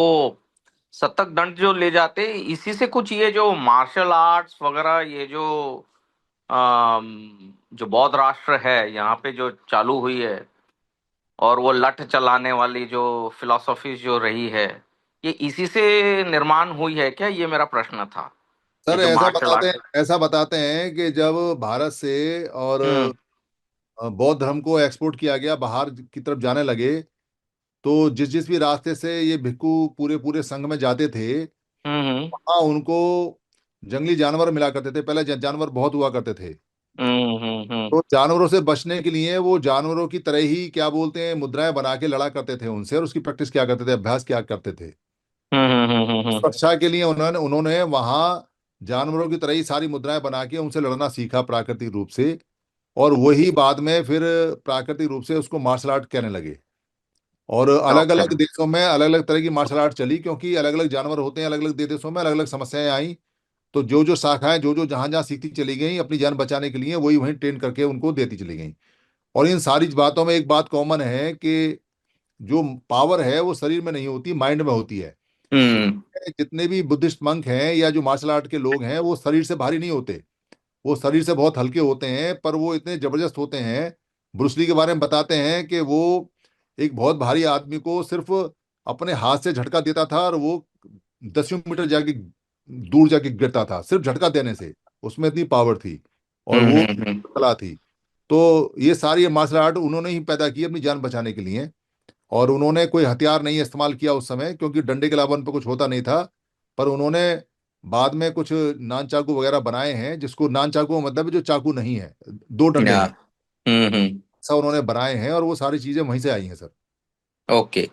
वो शतक दंड जो ले जाते, इसी से कुछ ये जो मार्शल आर्ट्स वगैरह, ये जो जो बौद्ध राष्ट्र है यहाँ पे जो चालू हुई है, और वो लठ चलाने वाली जो फिलॉसफी जो रही है, ये इसी से निर्माण हुई है क्या? ये मेरा प्रश्न था। ये सर जो मार्शल आर्ट। ऐसा बताते हैं कि जब भारत से और हम्म। बौद्ध धर्म को एक्सपोर्ट किया गया, बाहर की तरफ जाने लगे, तो जिस जिस भी रास्ते से ये भिक्खु पूरे पूरे संघ में जाते थे, हम्म। वहाँ उनको जंगली जानवर मिला करते थे। पहले जानवर बहुत हुआ करते थे। हम्म। तो जानवरों से बचने के लिए वो जानवरों की तरह ही क्या बोलते हैं, मुद्राएं बना के लड़ा करते थे उनसे, और उसकी प्रैक्टिस किया करते थे, अभ्यास किया करते थे। सुरक्षा के लिए उन्होंने उन्होंने वहां जानवरों की तरह ही सारी मुद्राएं बना के उनसे लड़ना सीखा प्राकृतिक रूप से। और वही बाद में फिर प्राकृतिक रूप से उसको मार्शल आर्ट कहने लगे। और अलग ओके। अलग देशों में अलग अलग तरह की मार्शल आर्ट चली, क्योंकि अलग अलग जानवर होते हैं, अलग अलग देशों में अलग अलग समस्याएं आई। तो जो जो शाखाएं जो जो जहां जहां सीखती चली गई अपनी जान बचाने के लिए, वही वहीं ट्रेन करके उनको देती चली गई। और इन सारी बातों में एक बात कॉमन है कि जो पावर है वो शरीर में नहीं होती, माइंड में होती है। हम्म। जितने भी बुद्धिस्ट मंक हैं या जो मार्शल आर्ट के लोग हैं, वो शरीर से भारी नहीं होते। वो शरीर से बहुत हल्के होते हैं, पर वो इतने जबरदस्त होते हैं। ब्रूसली के बारे में बताते हैं कि वो एक बहुत भारी आदमी को सिर्फ अपने हाथ से झटका देता था, और वो 10 मीटर जाके दूर जाके गिरता था सिर्फ झटका देने से। उसमें इतनी पावर थी, और वो हम्म। कला थी। तो ये सारी मार्शल आर्ट उन्होंने ही पैदा की अपनी जान बचाने के लिए। और उन्होंने कोई हथियार नहीं इस्तेमाल किया उस समय, क्योंकि डंडे के अलावा उन पर कुछ होता नहीं था। पर उन्होंने बाद में कुछ नान चाकू वगैरह बनाए हैं, जिसको नान चाकू का मतलब है जो चाकू नहीं है, दो डंडे या। हैं। हम्म। ऐसा उन्होंने बनाए हैं, और वो सारी चीजें वहीं से आई हैं सर। ओके।